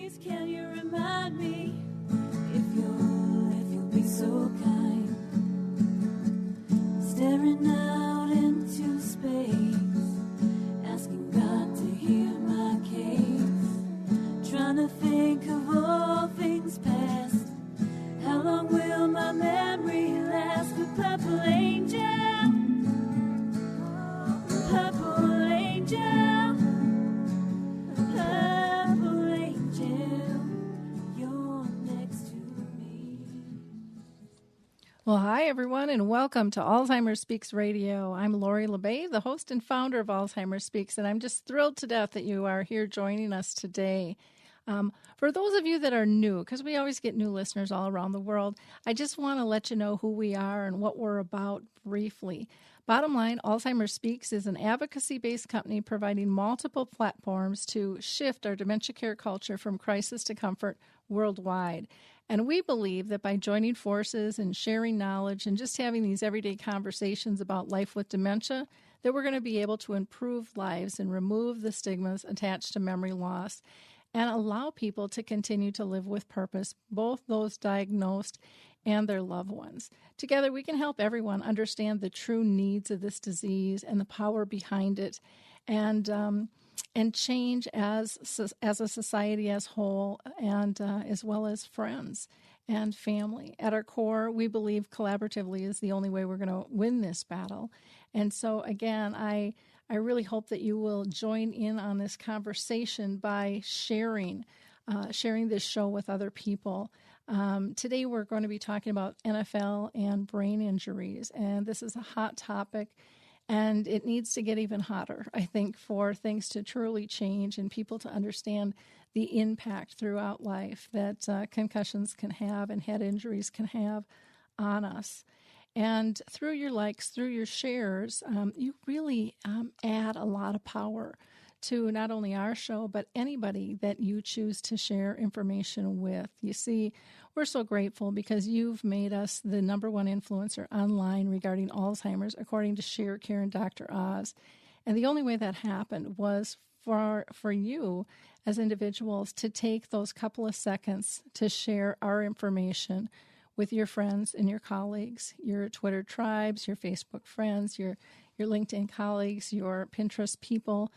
Please can you remind me if you'll be so kind, staring out into space, asking God to hear my case, trying to think of all things past. How long will my memory last? With purple angel, purple angel, purple angel, you're next to me. Well, hi, everyone, and welcome to Alzheimer's Speaks Radio. I'm Lori LeBay, the host and founder of Alzheimer's Speaks, and I'm just thrilled to death that you are here joining us today. For those of you that are new, because we always get new listeners all around the world, I just want to let you know who we are and what we're about briefly. Bottom line, Alzheimer's Speaks is an advocacy-based company providing multiple platforms to shift our dementia care culture from crisis to comfort worldwide. And we believe that by joining forces and sharing knowledge and just having these everyday conversations about life with dementia, that we're going to be able to improve lives and remove the stigmas attached to memory loss and allow people to continue to live with purpose, both those diagnosed and their loved ones. Together, we can help everyone understand the true needs of this disease and the power behind it, and change as a society as whole, and as well as friends and family. At our core, we believe collaboratively is the only way we're going to win this battle. And so, again, I really hope that you will join in on this conversation by sharing this show with other people. Today we're going to be talking about NFL and brain injuries, and this is a hot topic, and it needs to get even hotter, I think, for things to truly change and people to understand the impact throughout life that concussions can have and head injuries can have on us. And through your likes, through your shares, you really add a lot of power to not only our show, but anybody that you choose to share information with. You see, we're so grateful because you've made us the number one influencer online regarding Alzheimer's, according to ShareCare and Dr. Oz. And the only way that happened was for you as individuals to take those couple of seconds to share our information with your friends and your colleagues, your Twitter tribes, your Facebook friends, your LinkedIn colleagues, your Pinterest people.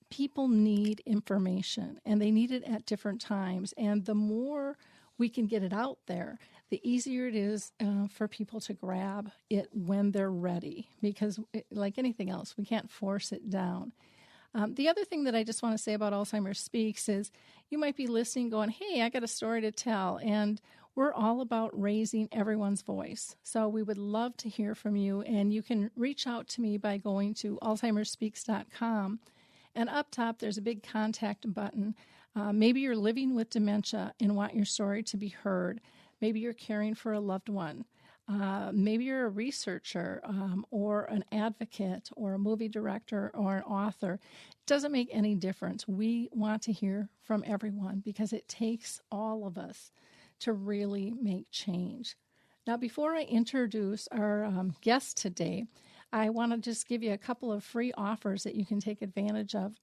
People need information, and they need it at different times. And the more we can get it out there, the easier it is for people to grab it when they're ready, because like anything else, we can't force it down. The other thing that I just want to say about Alzheimer's Speaks is you might be listening going, hey, I got a story to tell, and we're all about raising everyone's voice. So we would love to hear from you, and you can reach out to me by going to alzheimersspeaks.com. And up top, there's a big contact button. Maybe you're living with dementia and want your story to be heard. Maybe you're caring for a loved one. Maybe you're a researcher or an advocate or a movie director or an author. It doesn't make any difference. We want to hear from everyone because it takes all of us to really make change. Now, before I introduce our guest today, I want to just give you a couple of free offers that you can take advantage of.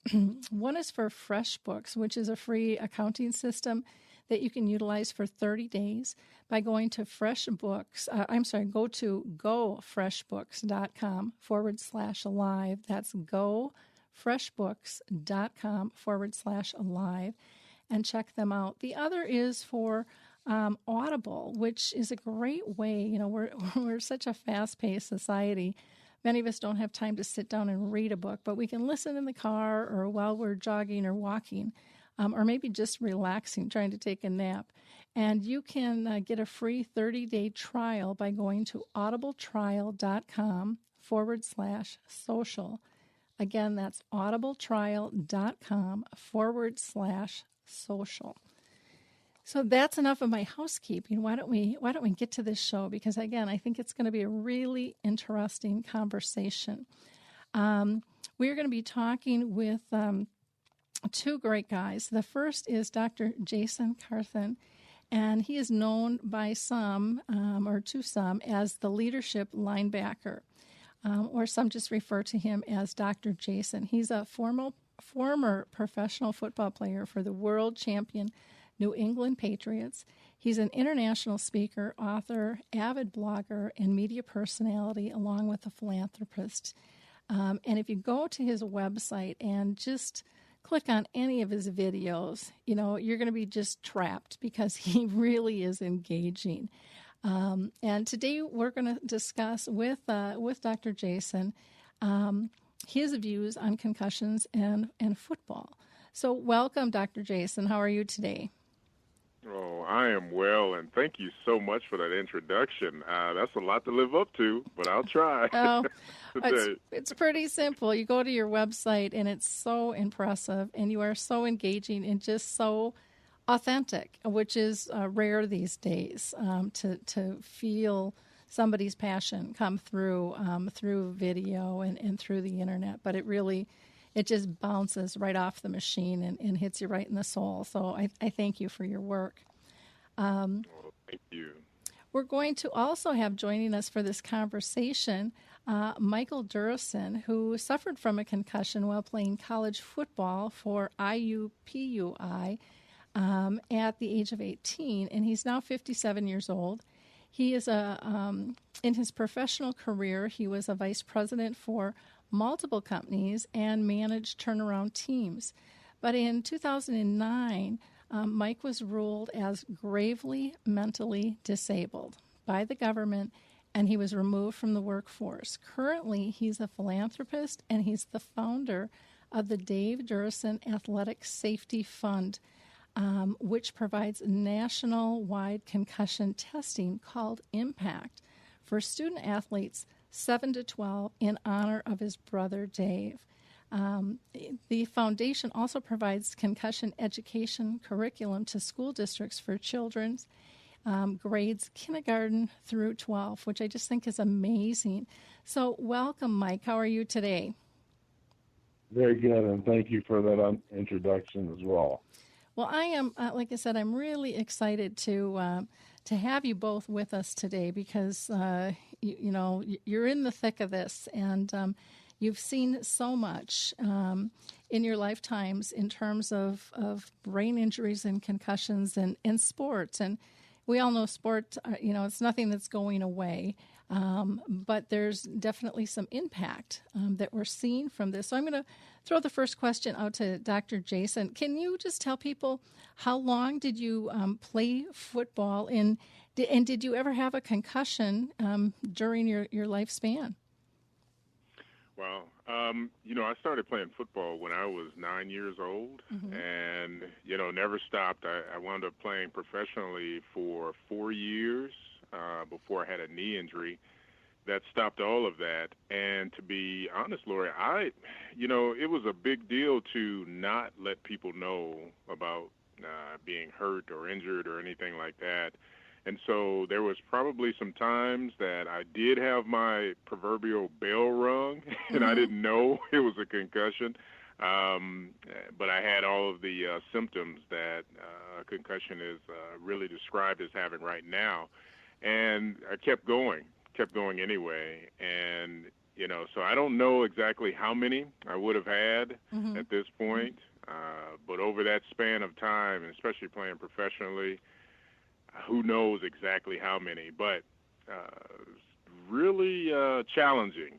One is for FreshBooks, which is a free accounting system that you can utilize for 30 days by going to go to gofreshbooks.com/alive. That's gofreshbooks.com/alive, and check them out. The other is for Audible, which is a great way. You know, we're such a fast-paced society. Many of us don't have time to sit down and read a book, but we can listen in the car or while we're jogging or walking, or maybe just relaxing, trying to take a nap. And you can get a free 30-day trial by going to audibletrial.com/social. Again, that's audibletrial.com/social. So that's enough of my housekeeping. Why don't we get to this show? Because again, I think it's going to be a really interesting conversation. We're going to be talking with two great guys. The first is Dr. Jason Carthen, and he is known by some, or to some, as the Leadership Linebacker, or some just refer to him as Dr. Jason. He's a former former professional football player for the world champion New England Patriots. He's an international speaker, author, avid blogger, and media personality, along with a philanthropist. And if you go to his website and just click on any of his videos, you're going to be just trapped because he really is engaging. And today we're going to discuss with Dr. Jason his views on concussions and football. So welcome, Dr. Jason. How are you today? Oh, I am well, and thank you so much for that introduction. That's a lot to live up to, but I'll try. Oh, it's pretty simple. You go to your website, and it's so impressive, and you are so engaging and just so authentic, which is rare these days, to feel somebody's passion come through video and through the internet. But it just bounces right off the machine and hits you right in the soul. So I thank you for your work. Thank you. We're going to also have joining us for this conversation Michael Duerson, who suffered from a concussion while playing college football for IUPUI at the age of 18, and he's now 57 years old. He is in his professional career, he was a vice president for multiple companies and managed turnaround teams. But in 2009, Mike was ruled as gravely mentally disabled by the government, and he was removed from the workforce. Currently, he's a philanthropist, and he's the founder of the Dave Duerson Athletic Safety Fund, which provides national-wide concussion testing called IMPACT for student athletes 7 to 12 in honor of his brother Dave. The foundation also provides concussion education curriculum to school districts for children's grades kindergarten through 12, which I just think is amazing. So welcome, Mike. How are you today? Very good, and thank you for that introduction as well. Well, I am, like I said, I'm really excited to have you both with us today because, you're in the thick of this, and you've seen so much in your lifetimes in terms of brain injuries and concussions and sports. And we all know sport, it's nothing that's going away, but there's definitely some impact that we're seeing from this. So I'm going to throw the first question out to Dr. Jason. Can you just tell people how long did you play football, and did you ever have a concussion during your lifespan? Well, I started playing football when I was 9 years old, mm-hmm. and, never stopped. I wound up playing professionally for 4 years before I had a knee injury that stopped all of that. And to be honest, Lori, it was a big deal to not let people know about being hurt or injured or anything like that. And so there was probably some times that I did have my proverbial bell rung, and mm-hmm. I didn't know it was a concussion. But I had all of the symptoms that a concussion is really described as having right now. And I kept going anyway. And, so I don't know exactly how many I would have had mm-hmm. at this point. But over that span of time, and especially playing professionally, who knows exactly how many, but really challenging,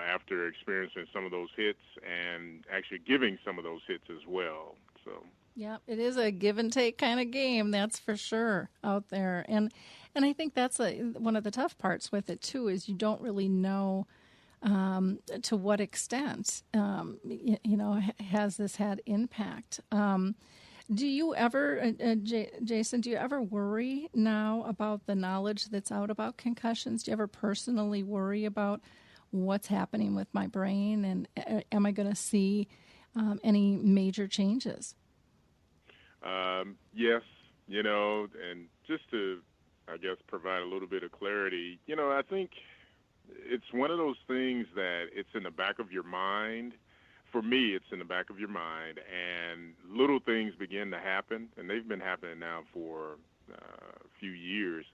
after experiencing some of those hits and actually giving some of those hits as well. So yeah, it is a give and take kind of game, that's for sure, out there. And I think that's one of the tough parts with it too, is you don't really know to what extent has this had impact. Do you ever, Jason, do you ever worry now about the knowledge that's out about concussions? Do you ever personally worry about what's happening with my brain, and am I going to see any major changes? Yes, and just to, I guess, provide a little bit of clarity, I think it's one of those things that it's in the back of your mind. For me, it's in the back of your mind, and little things begin to happen, and they've been happening now for a few years,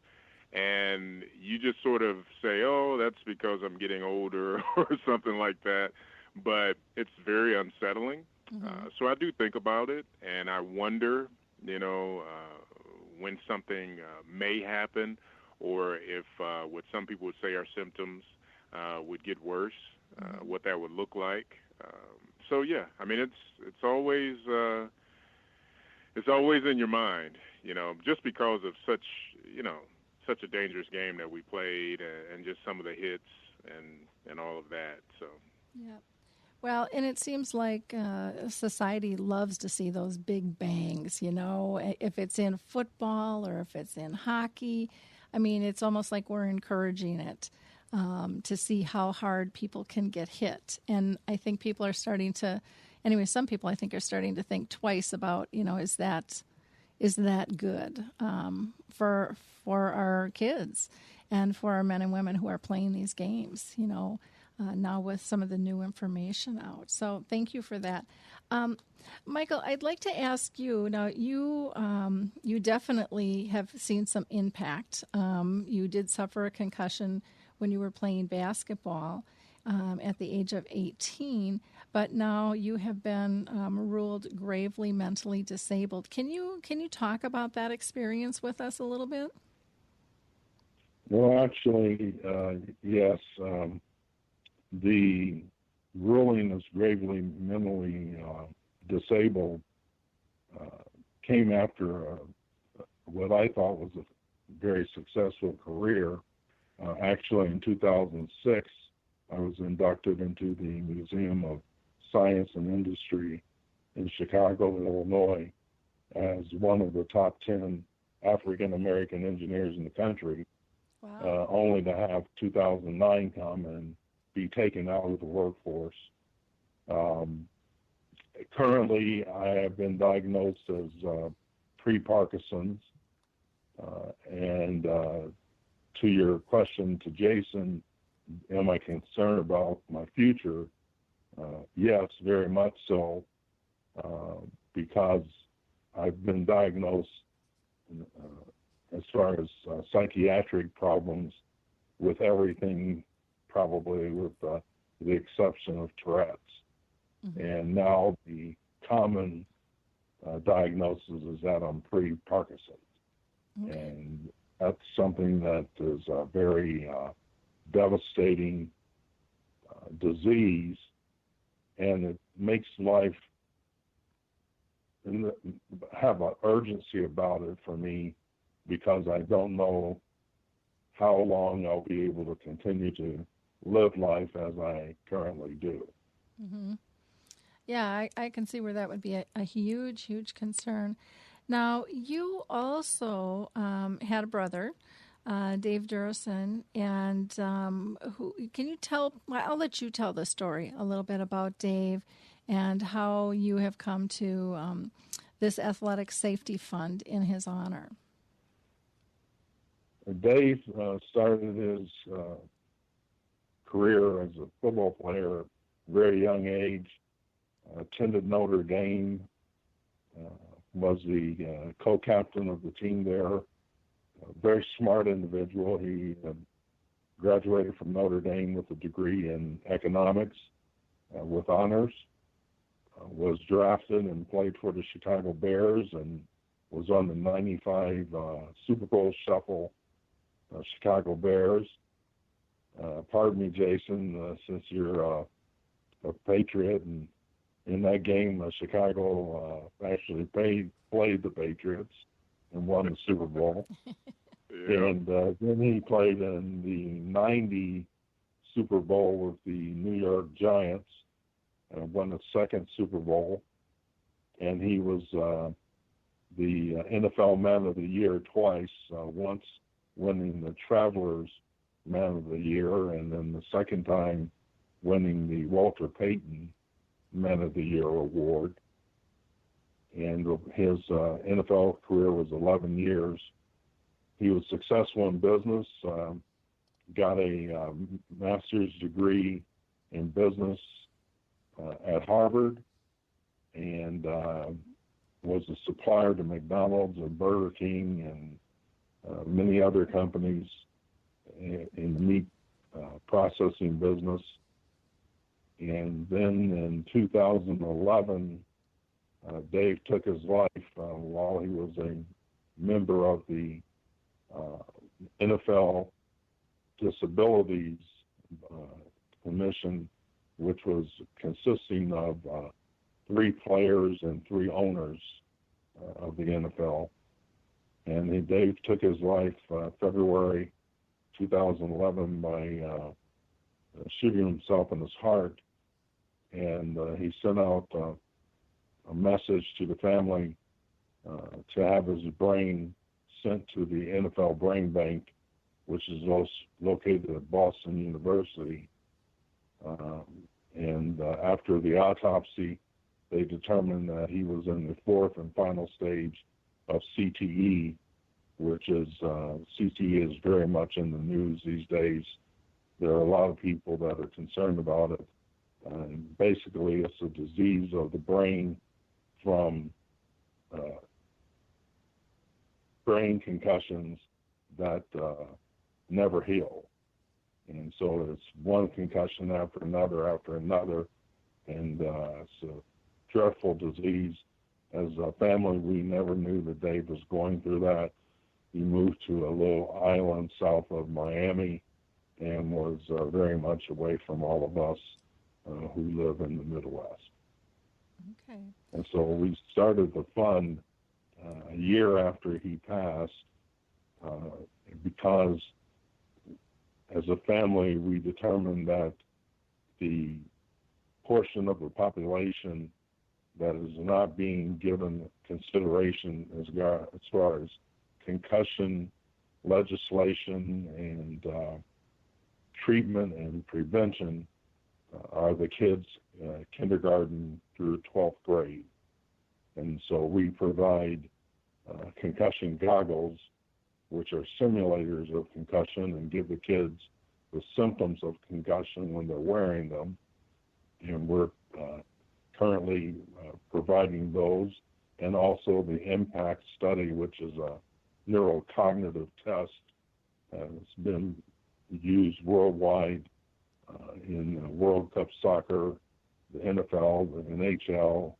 and you just sort of say, oh, that's because I'm getting older or something like that, but it's very unsettling, So I do think about it, and I wonder, when something may happen, or if what some people would say are symptoms would get worse, what that would look like. So yeah, I mean, it's always in your mind, just because of such a dangerous game that we played, and just some of the hits and all of that. So yeah. Well, and it seems like society loves to see those big bangs, if it's in football or if it's in hockey. I mean, it's almost like we're encouraging it to see how hard people can get hit. And I think people are starting to, anyway, some people I think are starting to think twice about, is that good for our kids and for our men and women who are playing these games, now with some of the new information out. So thank you for that. Michael, I'd like to ask you, now you definitely have seen some impact. You did suffer a concussion when you were playing basketball at the age of 18, but now you have been ruled gravely mentally disabled. Can you talk about that experience with us a little bit? Well, actually, yes. The ruling as gravely mentally disabled came after what I thought was a very successful career. Actually, in 2006, I was inducted into the Museum of Science and Industry in Chicago, Illinois, as one of the top 10 African-American engineers in the country. Wow. Only to have 2009 come and be taken out of the workforce. Currently, I have been diagnosed as pre-Parkinson's, and to your question to Jason, am I concerned about my future? Yes, very much so, because I've been diagnosed as far as psychiatric problems with everything, probably with the exception of Tourette's. Mm-hmm. And now the common diagnosis is that I'm pre-Parkinson's. Okay. And that's something that is a very devastating disease, and it makes life have an urgency about it for me, because I don't know how long I'll be able to continue to live life as I currently do. Mm-hmm. Yeah, I can see where that would be a huge, huge concern. Now, you also had a brother, Dave Duerson, and who can you tell? I'll let you tell the story a little bit about Dave and how you have come to this athletic safety fund in his honor. Dave started his career as a football player at a very young age, attended Notre Dame, was the co-captain of the team there, a very smart individual. He graduated from Notre Dame with a degree in economics with honors, was drafted and played for the Chicago Bears and was on the 95 Super Bowl shuffle, Chicago Bears. Pardon me, Jason, since you're a Patriot, and in that game, Chicago actually played the Patriots and won the Super Bowl. Yeah. And then he played in the 90 Super Bowl with the New York Giants and won the second Super Bowl. And he was the NFL Man of the Year twice, once winning the Travelers Man of the Year, and then the second time winning the Walter Payton Man of the Year award. And his NFL career was 11 years. He was successful in business, got a master's degree in business at Harvard, and was a supplier to McDonald's and Burger King and many other companies in the meat processing business. And then in 2011, Dave took his life while he was a member of the NFL Disabilities Commission, which was consisting of 3 players and 3 owners of the NFL. And Dave took his life February 2011 by shooting himself in his heart. And he sent out a message to the family to have his brain sent to the NFL Brain Bank, which is located at Boston University. And after the autopsy, they determined that he was in the 4th and final stage of CTE, which is, CTE is very much in the news these days. There are a lot of people that are concerned about it. Basically, it's a disease of the brain from brain concussions that never heal. And so it's one concussion after another, and it's a dreadful disease. As a family, we never knew that Dave was going through that. He moved to a little island south of Miami and was very much away from all of us who live in the Midwest. Okay. And so we started the fund a year after he passed because as a family, we determined that the portion of the population that is not being given consideration as far as concussion legislation and treatment and prevention are the kids kindergarten through 12th grade. And so we provide concussion goggles, which are simulators of concussion, and give the kids the symptoms of concussion when they're wearing them. And we're currently providing those, and also the IMPACT study, which is a neurocognitive test. It's been used worldwide in World Cup soccer, the NFL, the NHL,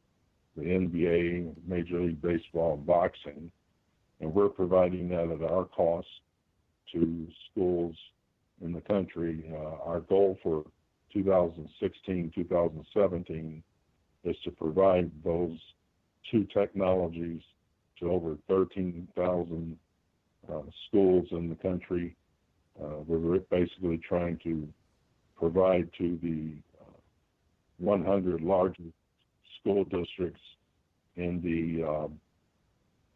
the NBA, Major League Baseball, and boxing. And we're providing that at our cost to schools in the country. Our goal for 2016-2017 is to provide those 2 technologies to over 13,000 schools in the country. We're basically trying to provide to the 100 largest school districts in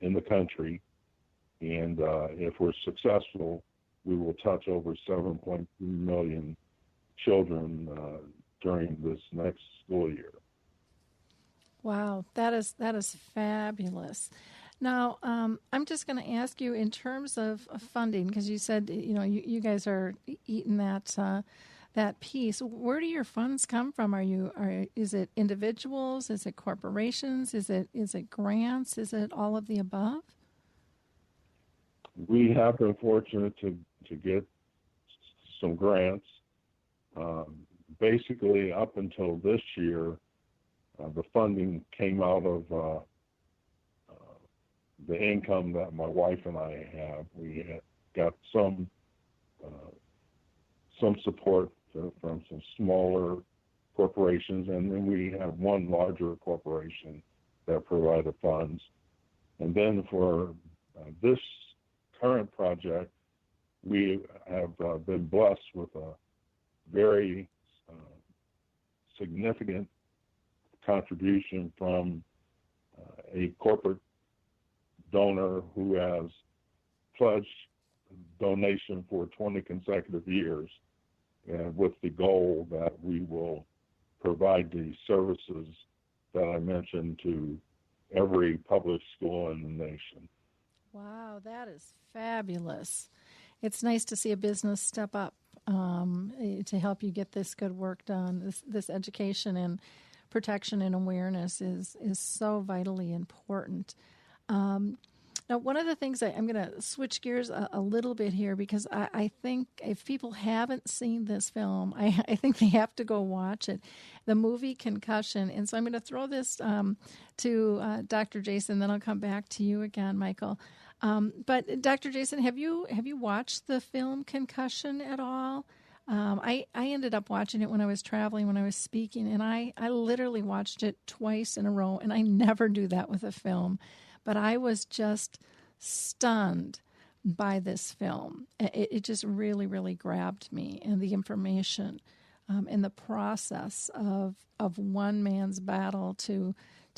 the country, and if we're successful, we will touch over 7.2 million children during this next school year. Wow, that is fabulous. Now, I'm just going to ask you in terms of funding, because you said you guys are eating that piece. Where do your funds come from? Is it individuals? Is it corporations? Is it grants? Is it all of the above? We have been fortunate to get some grants. Basically, up until this year, the funding came out of the income that my wife and I have. We got some support from some smaller corporations, and then we have one larger corporation that provided funds. And then for this current project, we have been blessed with a very significant contribution from a corporate donor who has pledged donation for 20 consecutive years, with the goal that we will provide the services that I mentioned to every public school in the nation. Wow, that is fabulous. It's nice to see a business step up to help you get this good work done. This education and protection and awareness is so vitally important. Now, one of the things I'm going to switch gears a little bit here, because I think if people haven't seen this film, I think they have to go watch it, the movie Concussion. And so I'm going to throw this to Dr. Jason, then I'll come back to you again, Michael. But Dr. Jason, have you watched the film Concussion at all? I ended up watching it when I was traveling, when I was speaking, and I literally watched it twice in a row, and I never do that with a film. But I was just stunned by this film. It just really, really grabbed me, and the information and the process of one man's battle to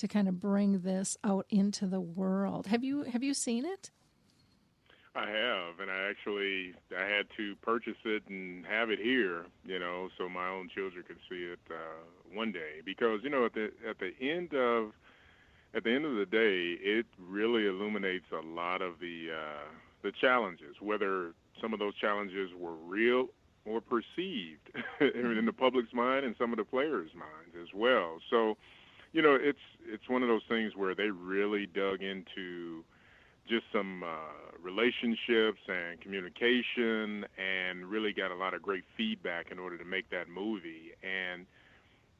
kind of bring this out into the world. Have you seen it? I have, and I had to purchase it and have it here, so my own children could see it one day. Because at the end of the day, it really illuminates a lot of the challenges, whether some of those challenges were real or perceived in the public's mind and some of the players' minds as well. So, it's one of those things where they really dug into just some relationships and communication, and really got a lot of great feedback in order to make that movie. And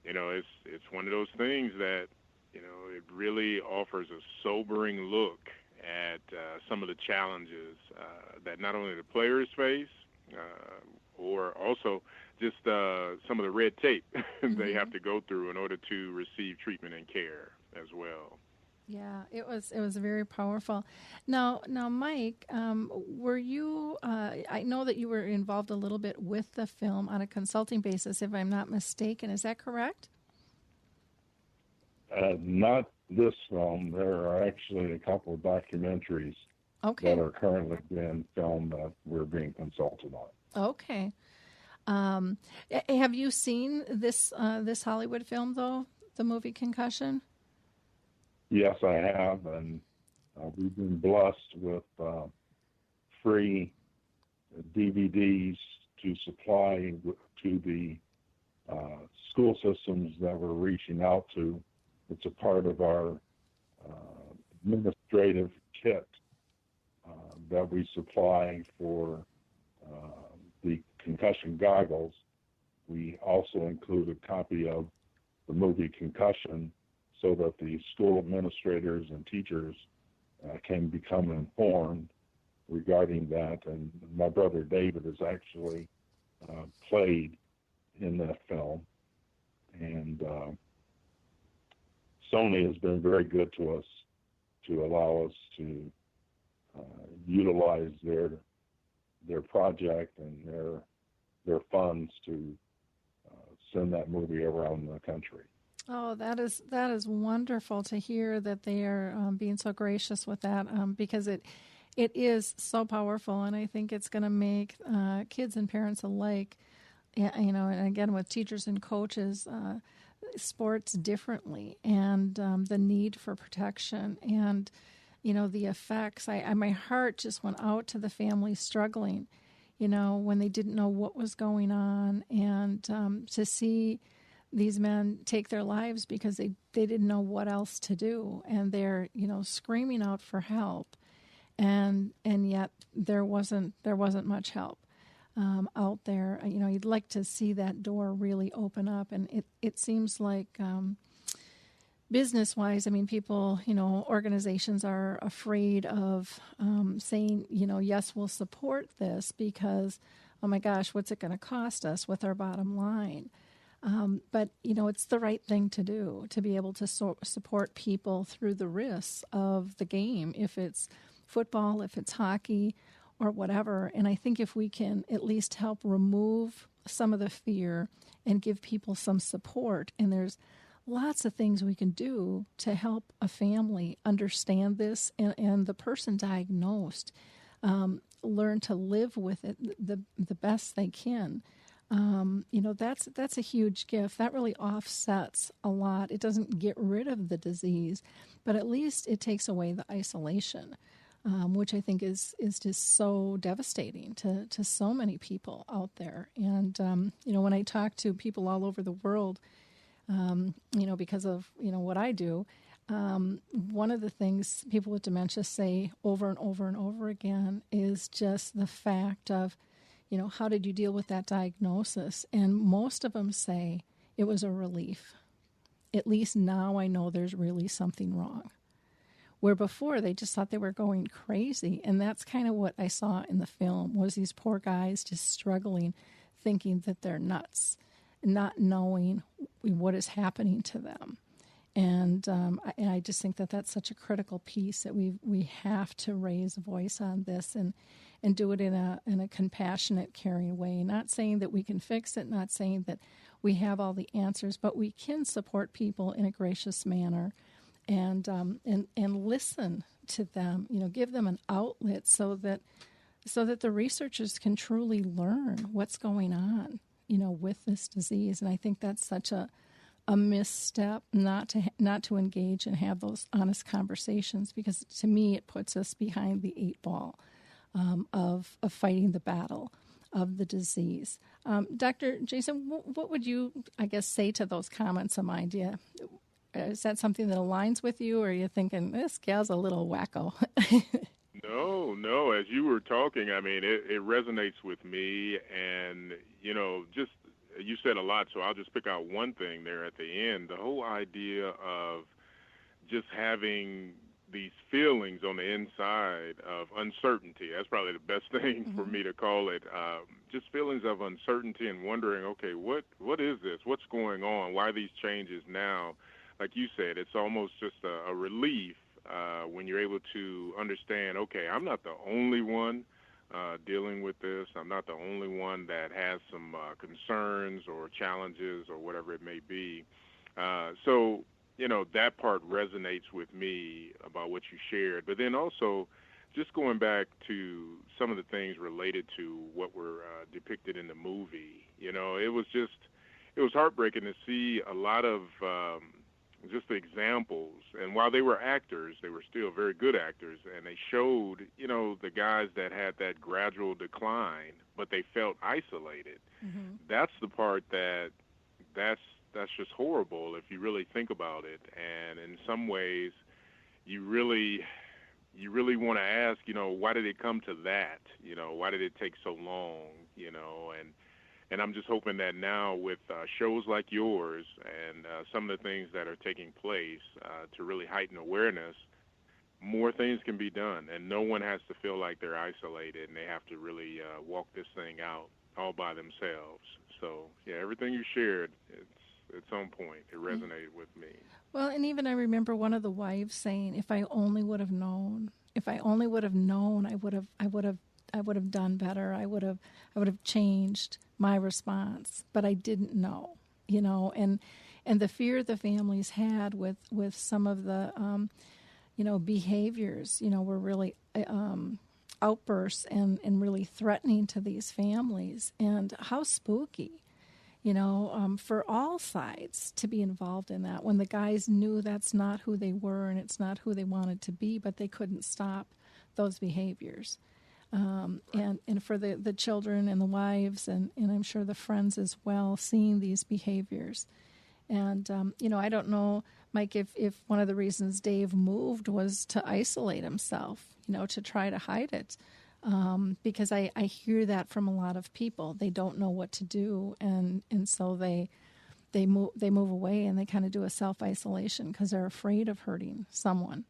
it's one of those things that it really offers a sobering look at some of the challenges that not only the players face, or also just some of the red tape they have to go through in order to receive treatment and care as well. Yeah, it was very powerful. Now, Mike, were you? I know that you were involved a little bit with the film on a consulting basis, if I'm not mistaken. Is that correct? Not this film. There are actually a couple of documentaries that are currently being filmed that we're being consulted on. Okay. Have you seen this Hollywood film, though, the movie Concussion? Yes, I have, and we've been blessed with free DVDs to supply to the school systems that we're reaching out to. It's a part of our administrative kit that we supply for the concussion goggles. We also include a copy of the movie Concussion, so that the school administrators and teachers can become informed regarding that. And my brother David has actually played in that film. And Sony has been very good to us to allow us to utilize their project and their funds to send that movie around the country. Oh, that is wonderful to hear that they are being so gracious with that, because it is so powerful, and I think it's going to make kids and parents alike, and again with teachers and coaches, sports differently, and the need for protection, and the effects. My heart just went out to the families struggling, when they didn't know what was going on, and to see these men take their lives because they didn't know what else to do, and they're screaming out for help, and yet there wasn't much help out there. You'd like to see that door really open up, and it seems like business-wise, people, organizations are afraid of saying, yes, we'll support this because, oh my gosh, what's it going to cost us with our bottom line? But, it's the right thing to do, to be able to support people through the risks of the game, if it's football, if it's hockey, or whatever. And I think if we can at least help remove some of the fear and give people some support, and there's lots of things we can do to help a family understand this, and the person diagnosed learn to live with it the best they can. That's a huge gift. That really offsets a lot. It doesn't get rid of the disease, but at least it takes away the isolation, which I think is just so devastating to so many people out there. And, when I talk to people all over the world, because of, what I do, one of the things people with dementia say over and over and over again is just the fact of, how did you deal with that diagnosis? And most of them say it was a relief. At least now I know there's really something wrong. Where before they just thought they were going crazy. And that's kind of what I saw in the film, was these poor guys just struggling, thinking that they're nuts, not knowing what is happening to them. And I just think that that's such a critical piece, that we have to raise a voice on this and do it in a compassionate, caring way. Not saying that we can fix it, not saying that we have all the answers, but we can support people in a gracious manner and listen to them. Give them an outlet so that the researchers can truly learn what's going on, with this disease. And I think that's such a misstep not to engage and have those honest conversations, because to me it puts us behind the 8 ball of fighting the battle of the disease. Dr. Jason, what would you, I guess, say to those comments of mine? Is that something that aligns with you, or are you thinking, this gal's a little wacko? No. As you were talking, I mean, it resonates with me, and, just you said a lot, so I'll just pick out one thing there at the end. The whole idea of just having these feelings on the inside of uncertainty. That's probably the best thing for me to call it. Just feelings of uncertainty and wondering, okay, what is this? What's going on? Why these changes now? Like you said, it's almost just a relief when you're able to understand, okay, I'm not the only one dealing with this. I'm not the only one that has some concerns or challenges or whatever it may be. So, that part resonates with me about what you shared. But then also, just going back to some of the things related to what were depicted in the movie, it was heartbreaking to see a lot of just the examples. And while they were actors, they were still very good actors, and they showed, the guys that had that gradual decline, but they felt isolated. Mm-hmm. That's the part that's just horrible if you really think about it. And in some ways, you really want to ask, why did it come to that? Why did it take so long? And I'm just hoping that now with shows like yours and some of the things that are taking place to really heighten awareness, more things can be done, and no one has to feel like they're isolated and they have to really walk this thing out all by themselves. So, yeah, everything you shared, it's on point. It resonated with me. Well, and even I remember one of the wives saying, "If I only would have known. If I only would have known, I would have done better. I would have changed my response, but I didn't know." And the fear the families had with some of the behaviors, were really outbursts and really threatening to these families. And how spooky, for all sides to be involved in that, when the guys knew that's not who they were and it's not who they wanted to be, but they couldn't stop those behaviors. And for the children and the wives and I'm sure the friends as well, seeing these behaviors. And, I don't know, Mike, if one of the reasons Dave moved was to isolate himself, to try to hide it. Because I hear that from a lot of people. They don't know what to do, and so they move away and they kind of do a self-isolation because they're afraid of hurting someone.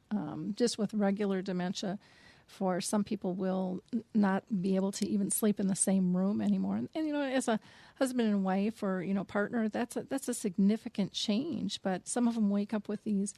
Just with regular dementia, for some people will not be able to even sleep in the same room anymore. And as a husband and wife or partner, that's a significant change. But some of them wake up with these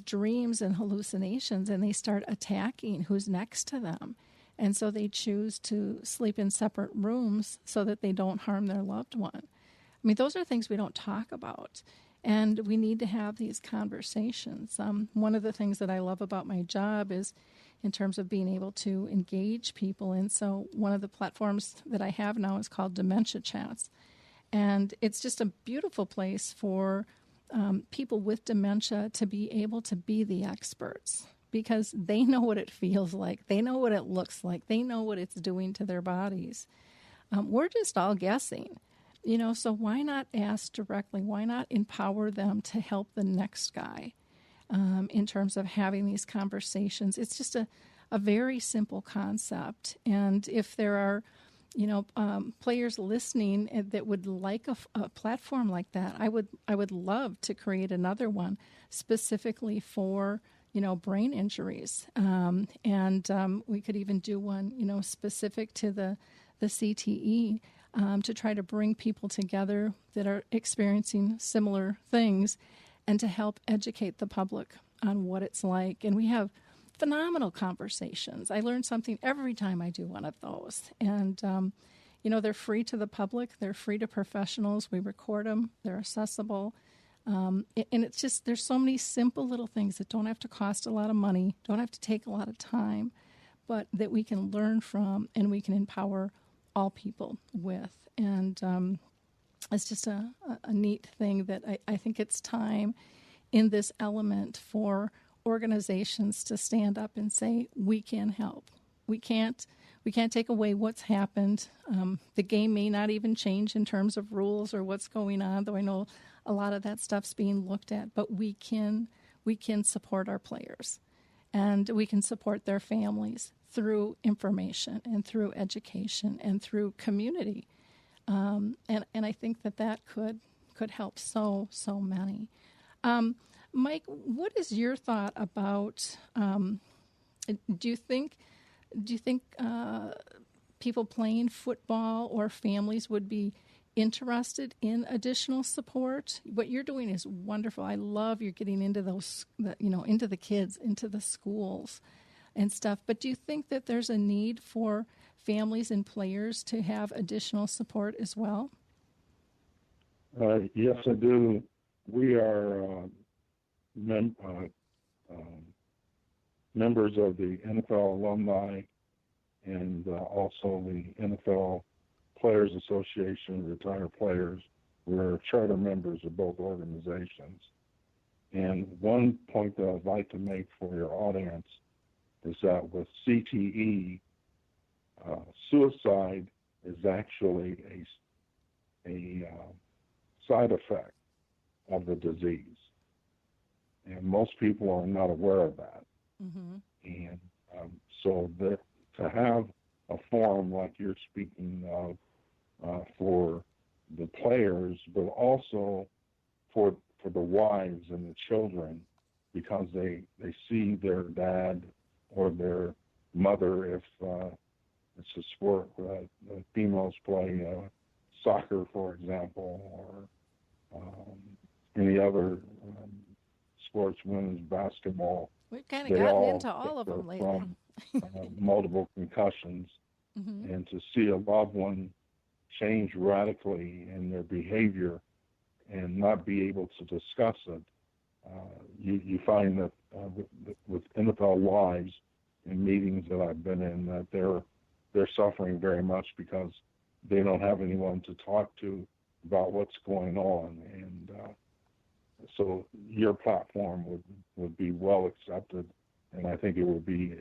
dreams and hallucinations, and they start attacking who's next to them. And so they choose to sleep in separate rooms so that they don't harm their loved one. I mean, those are things we don't talk about, and we need to have these conversations. One of the things that I love about my job is in terms of being able to engage people. And so one of the platforms that I have now is called Dementia Chats. And it's just a beautiful place for people with dementia to be able to be the experts, because they know what it feels like. They know what it looks like. They know what it's doing to their bodies. We're just all guessing. So why not ask directly? Why not empower them to help the next guy in terms of having these conversations? It's just a very simple concept. And if there are, players listening that would like a platform like that, I would love to create another one specifically for, brain injuries. And we could even do one, specific to the CTE. To try to bring people together that are experiencing similar things and to help educate the public on what it's like. And we have phenomenal conversations. I learn something every time I do one of those. And, they're free to the public. They're free to professionals. We record them. They're accessible. And it's just, there's so many simple little things that don't have to cost a lot of money, don't have to take a lot of time, but that we can learn from and we can empower all people with. And it's just a neat thing that I think it's time in this element for organizations to stand up and say, we can help. We can't take away what's happened. The game may not even change in terms of rules or what's going on, though I know a lot of that stuff's being looked at, but we can support our players and we can support their families through information and through education and through community. And I think that could help so many. Mike, what is your thought about, do you think people playing football or families would be interested in additional support? What you're doing is wonderful. I love you're getting into into the kids, into the schools and stuff. But do you think that there's a need for families and players to have additional support as well? Yes, I do. We are members of the NFL alumni and also the NFL Players Association, retired players. We're charter members of both organizations. And one point that I'd like to make for your audience is that with CTE, suicide is actually a side effect of the disease. And most people are not aware of that. Mm-hmm. And so to have a forum like you're speaking of for the players, but also for the wives and the children, because they see their dad or their mother, if it's a sport that females play, soccer, for example, or any other sports, women's basketball. We've kind of gotten into all of them lately. Multiple concussions, mm-hmm. And to see a loved one change radically in their behavior and not be able to discuss it, you find that with NFL wives in meetings that I've been in, that they're suffering very much because they don't have anyone to talk to about what's going on. And so your platform would be well accepted, and I think it would be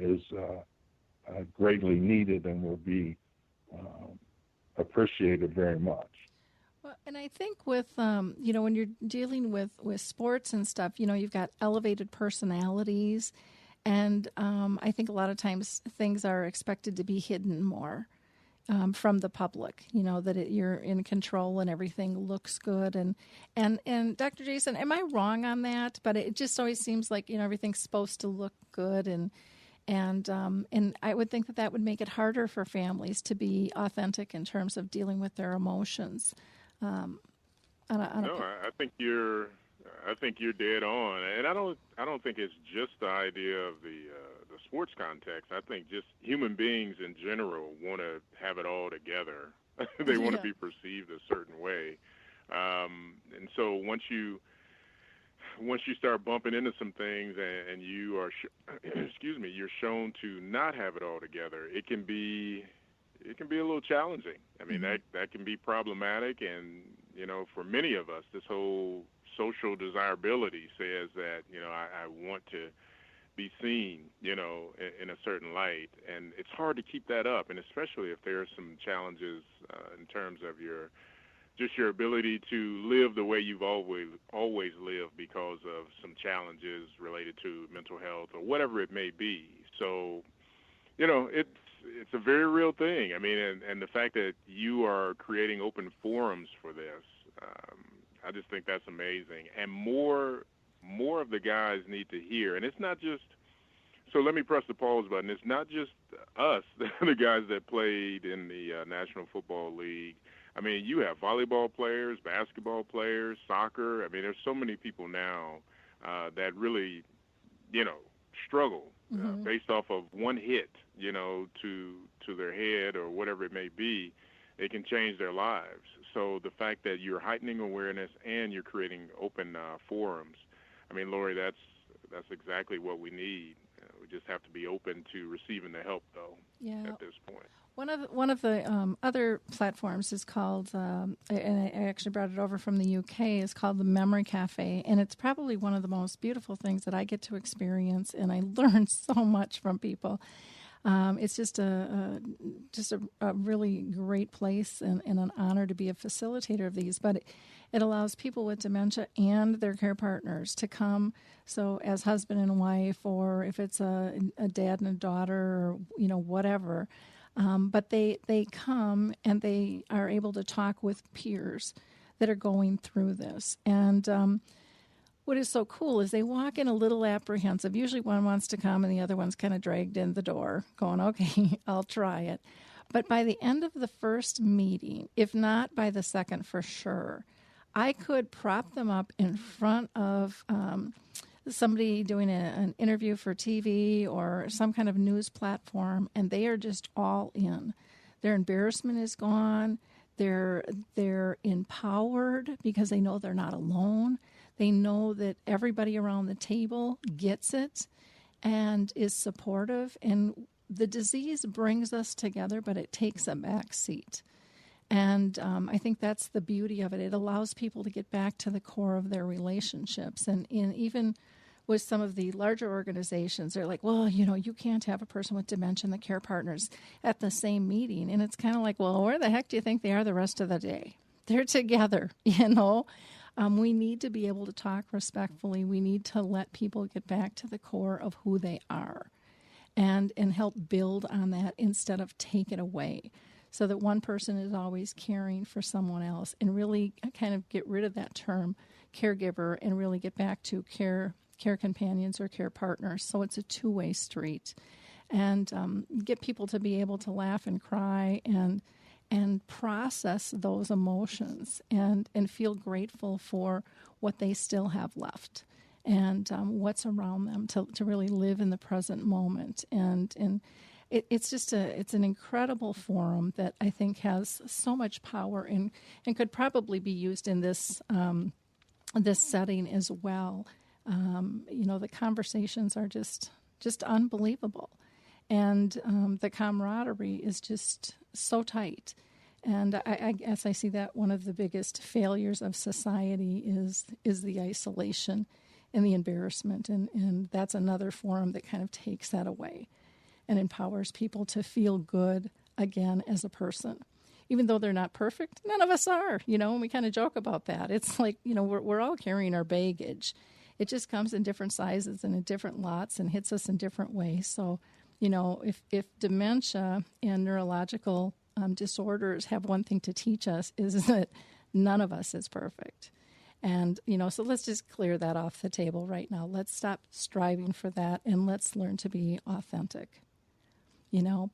greatly needed and will be appreciated very much. Well, and I think with, when you're dealing with sports and stuff, you've got elevated personalities, and I think a lot of times things are expected to be hidden more from the public, that you're in control and everything looks good. And Dr. Jason, am I wrong on that? But it just always seems like, everything's supposed to look good, and I would think that would make it harder for families to be authentic in terms of dealing with their emotions. I think you're dead on, and I don't think it's just the idea of the sports context. I think just human beings in general want to have it all together. They want to be perceived a certain way, and so once you start bumping into some things and you are, you're shown to not have it all together, it can be a little challenging. I mean, mm-hmm. that can be problematic, and for many of us, this whole social desirability says that I want to be seen, in a certain light, and it's hard to keep that up, and especially if there are some challenges in terms of your just your ability to live the way you've always lived because of some challenges related to mental health or whatever it may be. So, it's a very real thing. I mean, and the fact that you are creating open forums for this, I just think that's amazing. And more of the guys need to hear. And it's not just, so let me press the pause button. It's not just us, the guys that played in the National Football League. I mean, you have volleyball players, basketball players, soccer. I mean, there's so many people now that really, struggle based off of one hit, to their head or whatever it may be. It can change their lives. So the fact that you're heightening awareness and you're creating open forums, I mean, Lori, that's exactly what we need. We just have to be open to receiving the help, though, at this point. One of the other platforms is called, and I actually brought it over from the UK, is called the Memory Cafe, and it's probably one of the most beautiful things that I get to experience, and I learn so much from people. It's just a really great place and an honor to be a facilitator of these, but it allows people with dementia and their care partners to come, so as husband and wife, or if it's a dad and a daughter, or whatever. But they come and they are able to talk with peers that are going through this. And what is so cool is they walk in a little apprehensive. Usually one wants to come and the other one's kind of dragged in the door going, okay, I'll try it. But by the end of the first meeting, if not by the second for sure, I could prop them up in front of somebody doing an interview for TV or some kind of news platform, and they are just all in. Their embarrassment is gone. They're empowered because they know they're not alone. They know that everybody around the table gets it and is supportive. And the disease brings us together, but it takes a back seat. And I think that's the beauty of it. It allows people to get back to the core of their relationships. And even with some of the larger organizations, they're like, well, you can't have a person with dementia and the care partners at the same meeting. And it's kind of like, well, where the heck do you think they are the rest of the day? They're together, We need to be able to talk respectfully. We need to let people get back to the core of who they are and help build on that instead of take it away, so that one person is always caring for someone else, and really kind of get rid of that term caregiver and really get back to care companions or care partners. So it's a two-way street, and get people to be able to laugh and cry and process those emotions and feel grateful for what they still have left and what's around them, to really live in the present moment. And it's an incredible forum that I think has so much power and could probably be used in this setting as well. The conversations are just unbelievable. And the camaraderie is just so tight. And I guess I see that one of the biggest failures of society is the isolation and the embarrassment. And that's another forum that kind of takes that away and empowers people to feel good again as a person. Even though they're not perfect, none of us are, and we kind of joke about that. It's like, we're all carrying our baggage. It just comes in different sizes and in different lots and hits us in different ways. So, if dementia and neurological disorders have one thing to teach us, is that none of us is perfect. And, so let's just clear that off the table right now. Let's stop striving for that and let's learn to be authentic,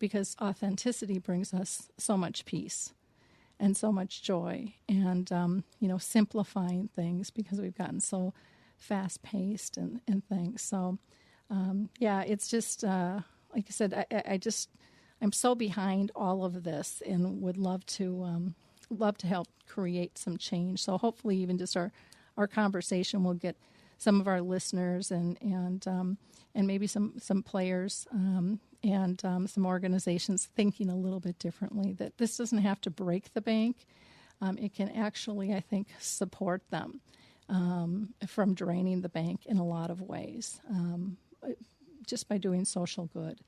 because authenticity brings us so much peace and so much joy and, simplifying things because we've gotten so fast-paced and things. So, it's just, like I said, I'm so behind all of this and would love to help create some change. So hopefully even just our conversation will get some of our listeners and maybe some players and some organizations thinking a little bit differently, that this doesn't have to break the bank. It can actually, I think, support them from draining the bank in a lot of ways, just by doing social good,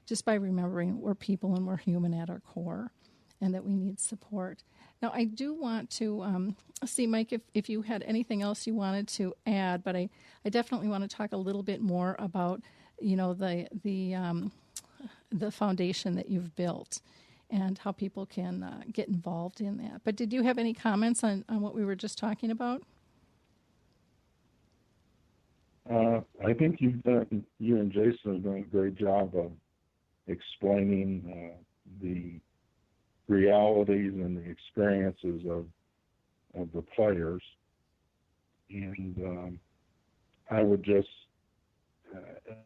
just by remembering we're people and we're human at our core, and that we need support. Now, I do want to see, Mike, if you had anything else you wanted to add, but I definitely want to talk a little bit more about, the foundation that you've built and how people can get involved in that. But did you have any comments on what we were just talking about? I think you and Jason have done a great job of explaining the realities and the experiences of the players. And I would just ask a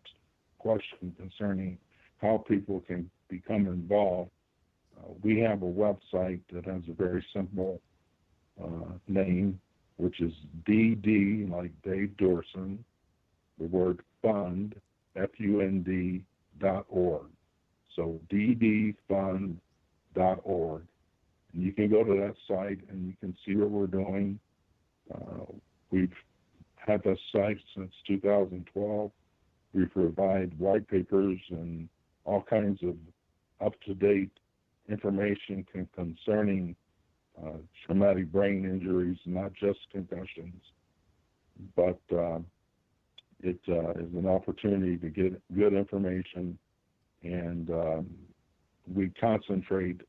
question concerning how people can become involved. We have a website that has a very simple name, which is DD, like Dave Duerson, the word fund, FUND.org. So ddfund.org. And you can go to that site and you can see what we're doing. We've had this site since 2012. We provide white papers and all kinds of up-to-date information concerning traumatic brain injuries, not just concussions, but it is an opportunity to get good information, and we concentrate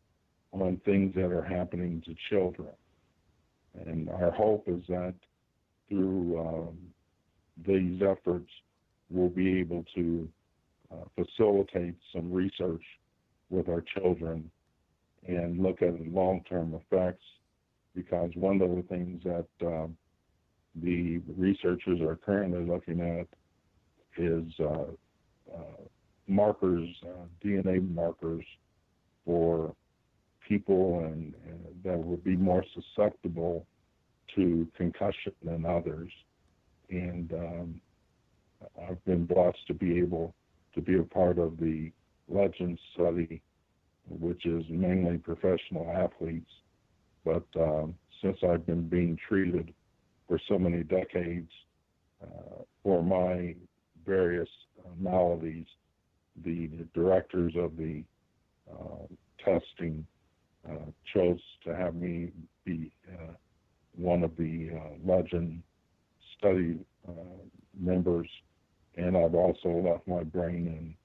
on things that are happening to children. And our hope is that through these efforts, we'll be able to facilitate some research with our children and look at long-term effects, because one of the things that the researchers are currently looking at is markers, DNA markers for people and that would be more susceptible to concussion than others. And I've been blessed to be able to be a part of the Legend study, which is mainly professional athletes. But since I've been being treated for so many decades for my various maladies, the directors of the testing chose to have me be one of the Legend study members, and I've also left my brain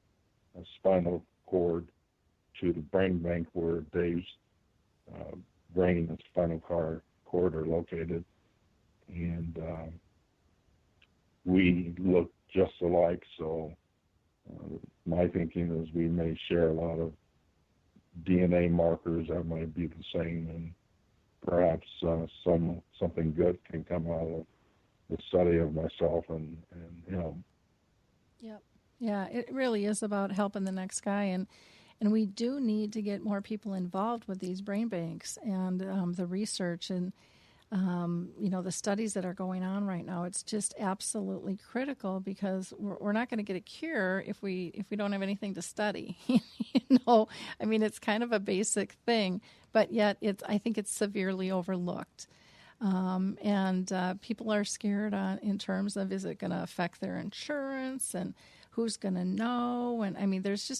and spinal cord to the brain bank where Dave's brain and spinal cord are located, and we look just alike, so my thinking is we may share a lot of DNA markers that might be the same, and perhaps something good can come out of the study of myself and him. Yep. Yeah, it really is about helping the next guy, and we do need to get more people involved with these brain banks and the research and the studies that are going on right now. It's just absolutely critical, because we're not going to get a cure if we don't have anything to study. I mean, it's kind of a basic thing, but yet I think it's severely overlooked. And people are scared in terms of, is it going to affect their insurance and who's going to know? And I mean, there's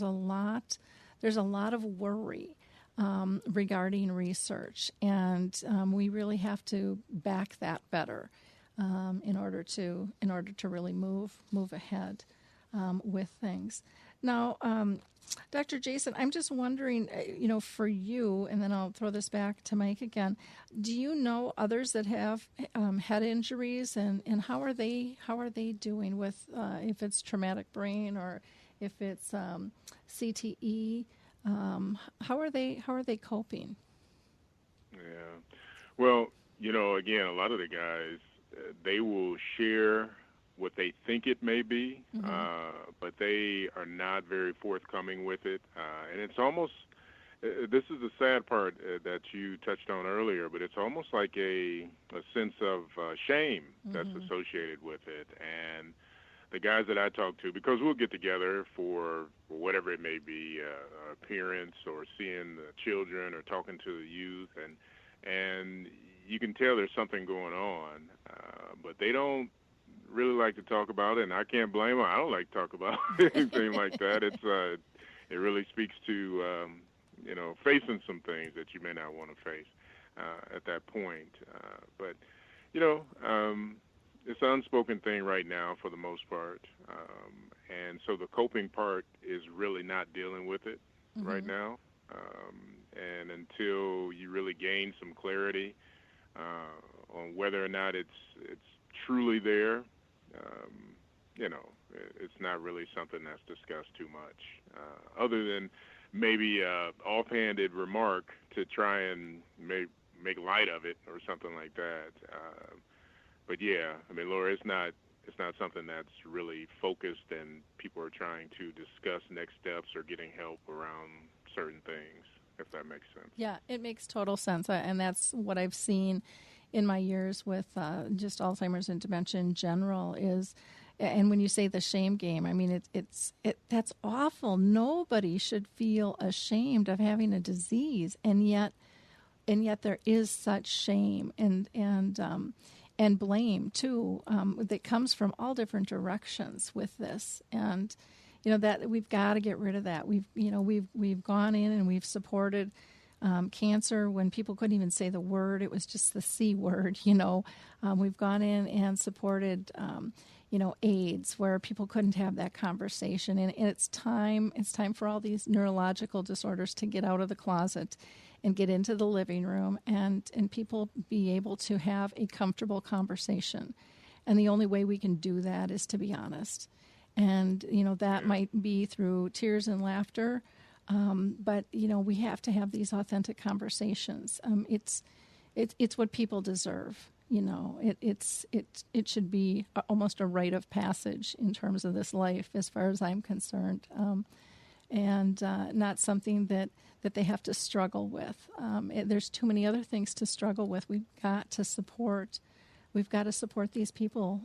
a lot of worry regarding research, and we really have to back that better in order to really move ahead with things. Now, Dr. Jason, I'm just wondering, for you, and then I'll throw this back to Mike again. Do you know others that have head injuries, and how are they doing with if it's traumatic brain or if it's CTE? How are they coping? Yeah. Well, again, a lot of the guys, they will share what they think it may be, but they are not very forthcoming with it. And it's almost, this is the sad part that you touched on earlier, but it's almost like a sense of shame that's associated with it. And the guys that I talk to, because we'll get together for whatever it may be, appearance or seeing the children or talking to the youth, and you can tell there's something going on, but they don't really like to talk about it, and I can't blame them. I don't like to talk about anything like that. It really speaks to facing some things that you may not want to face at that point. But it's an unspoken thing right now for the most part. And so the coping part is really not dealing with it right now. And until you really gain some clarity on whether or not it's truly there, it's not really something that's discussed too much, other than maybe an offhanded remark to try and make light of it or something like that. But yeah, I mean, Laura, it's not something that's really focused, and people are trying to discuss next steps or getting help around certain things, if that makes sense. Yeah, it makes total sense, and that's what I've seen in my years with just Alzheimer's and dementia in general is, and when you say the shame game, I mean, that's awful. Nobody should feel ashamed of having a disease, and yet there is such shame and blame too that comes from all different directions with this, and that we've got to get rid of that. We've gone in and we've supported cancer when people couldn't even say the word; it was just the C word. We've gone in and supported AIDS, where people couldn't have that conversation, and it's time for all these neurological disorders to get out of the closet and get into the living room and people be able to have a comfortable conversation. And the only way we can do that is to be honest. And, that might be through tears and laughter, but, we have to have these authentic conversations. It's what people deserve. It should be almost a rite of passage in terms of this life, as far as I'm concerned, and not something that they have to struggle with. There's too many other things to struggle with. We've got to support these people,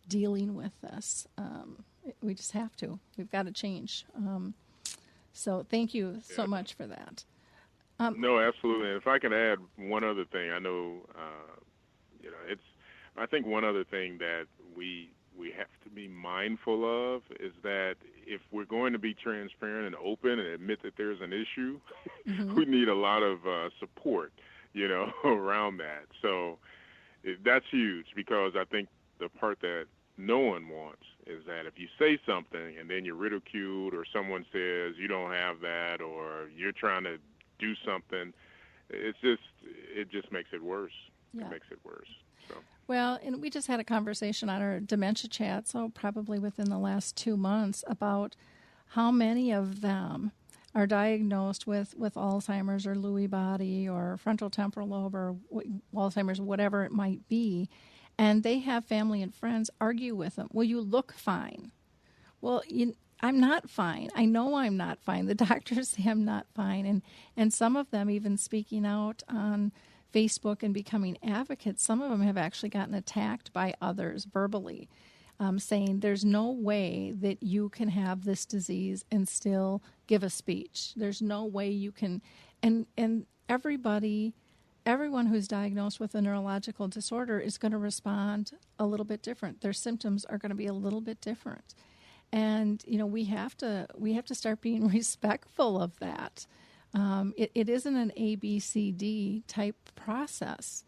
dealing with this. We just have to. We've got to change. So thank you so much for that. No, absolutely. And if I can add one other thing, I know, I think one other thing that we have to be mindful of is that if we're going to be transparent and open and admit that there's an issue, we need a lot of support, around that. So that's huge, because I think the part that no one wants is that if you say something and then you're ridiculed, or someone says you don't have that, or you're trying to do something, it just makes it worse. Yeah. It makes it worse. So. Well, and we just had a conversation on our dementia chat, so probably within the last 2 months, about how many of them are diagnosed with Alzheimer's or Lewy body or frontal temporal lobe or Alzheimer's, whatever it might be, and they have family and friends argue with them. Well, you look fine. Well, I'm not fine. I know I'm not fine. The doctors say I'm not fine. And some of them even speaking out on Facebook and becoming advocates, some of them have actually gotten attacked by others verbally, saying there's no way that you can have this disease and still give a speech. There's no way you can. And everyone who's diagnosed with a neurological disorder is going to respond a little bit different. Their symptoms are going to be a little bit different. And, we have to start being respectful of that. It isn't an ABCD type process.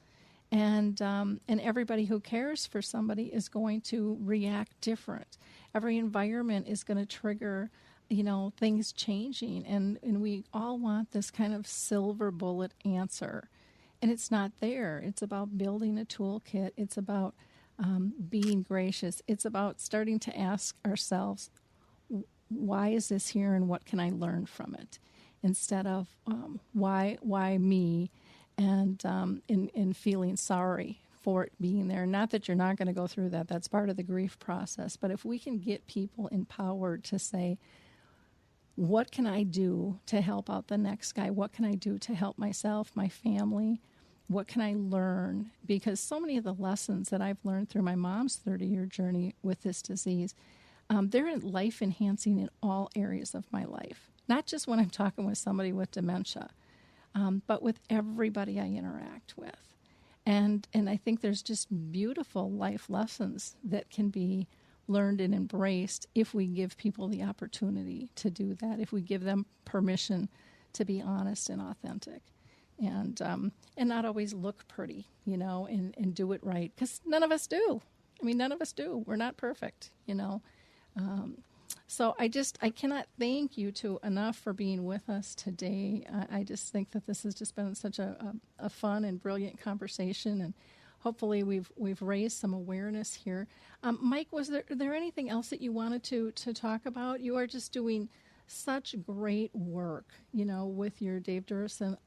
And everybody who cares for somebody is going to react different. Every environment is going to trigger, things changing. And we all want this kind of silver bullet answer. And it's not there. It's about building a toolkit. It's about being gracious. It's about starting to ask ourselves, why is this here and what can I learn from it? Instead of why me, and feeling sorry for it being there. Not that you're not going to go through that. That's part of the grief process. But if we can get people empowered to say, what can I do to help out the next guy? What can I do to help myself, my family? What can I learn? Because so many of the lessons that I've learned through my mom's 30-year journey with this disease, they're life-enhancing in all areas of my life. Not just when I'm talking with somebody with dementia, but with everybody I interact with. And I think there's just beautiful life lessons that can be learned and embraced if we give people the opportunity to do that, if we give them permission to be honest and authentic, and not always look pretty, and do it right, because none of us do. I mean, none of us do. We're not perfect, So I cannot thank you two enough for being with us today. I just think that this has just been such a fun and brilliant conversation, and hopefully we've raised some awareness here. Mike, was there anything else that you wanted to talk about? You are just doing such great work, with your Dave Duerson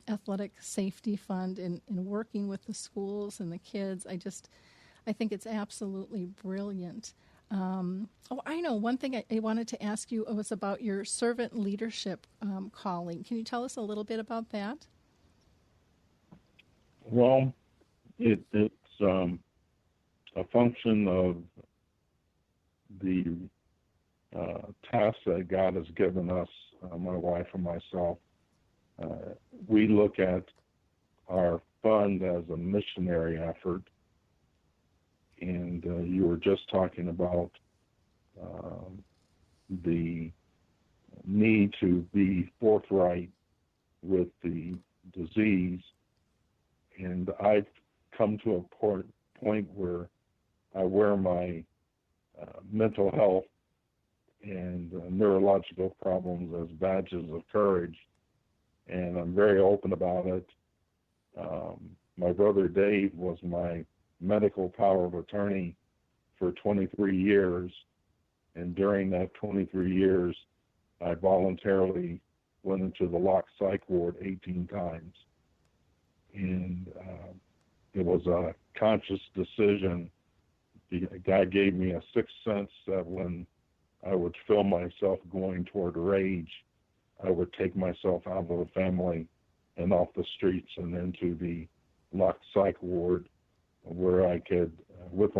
Athletic Safety Fund and working with the schools and the kids. I think it's absolutely brilliant. I know one thing I wanted to ask you was about your servant leadership calling. Can you tell us a little bit about that? Well, it's a function of the task that God has given us, my wife and myself. We look at our fund as a missionary effort. And you were just talking about the need to be forthright with the disease. And I've come to a point where I wear my mental health and neurological problems as badges of courage. And I'm very open about it. My brother Dave was my medical power of attorney for 23 years, and during that 23 years, I voluntarily went into the locked psych ward 18 times, and it was a conscious decision. God gave me a sixth sense that when I would feel myself going toward rage, I would take myself out of the family and off the streets and into the locked psych ward, where I could, with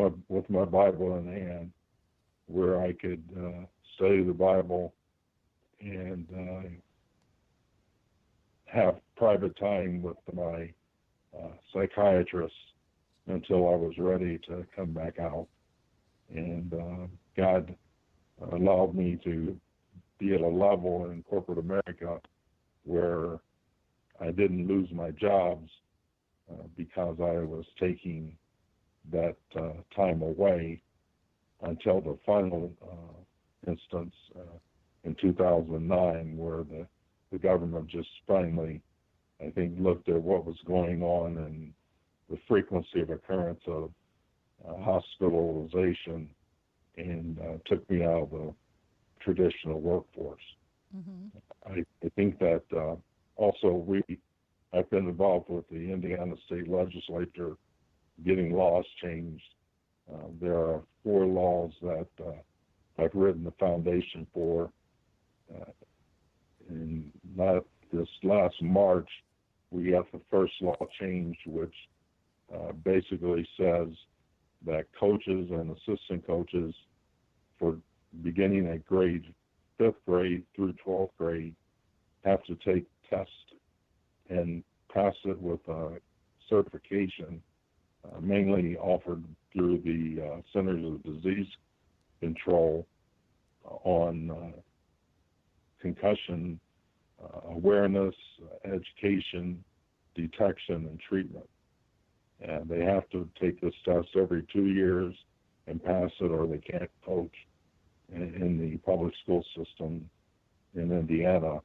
my Bible in hand, where I could study the Bible and have private time with my psychiatrist until I was ready to come back out. And God allowed me to be at a level in corporate America where I didn't lose my jobs because I was taking that time away until the final instance in 2009, where the government just finally, I think, looked at what was going on and the frequency of occurrence of hospitalization and took me out of the traditional workforce. Mm-hmm. I think that also I've been involved with the Indiana State Legislature getting laws changed. There are 4 laws that I've written the foundation for. And this last March, we got the first law changed, which basically says that coaches and assistant coaches for beginning at grade 5th grade through 12th grade have to take tests and pass it with a certification, mainly offered through the Centers of Disease Control on concussion awareness, education, detection, and treatment. And they have to take this test every 2 years and pass it, or they can't coach in the public school system in Indiana.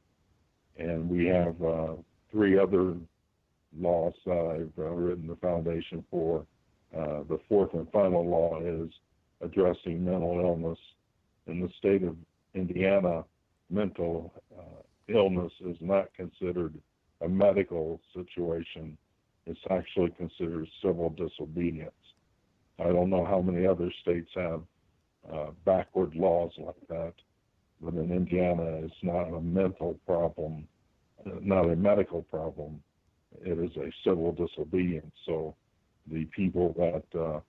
And we have 3 other laws that I've written the foundation for. The 4th and final law is addressing mental illness. In the state of Indiana, mental illness is not considered a medical situation. It's actually considered civil disobedience. I don't know how many other states have backward laws like that, but in Indiana, it's not a mental problem, not a medical problem. It is a civil disobedience. So the people that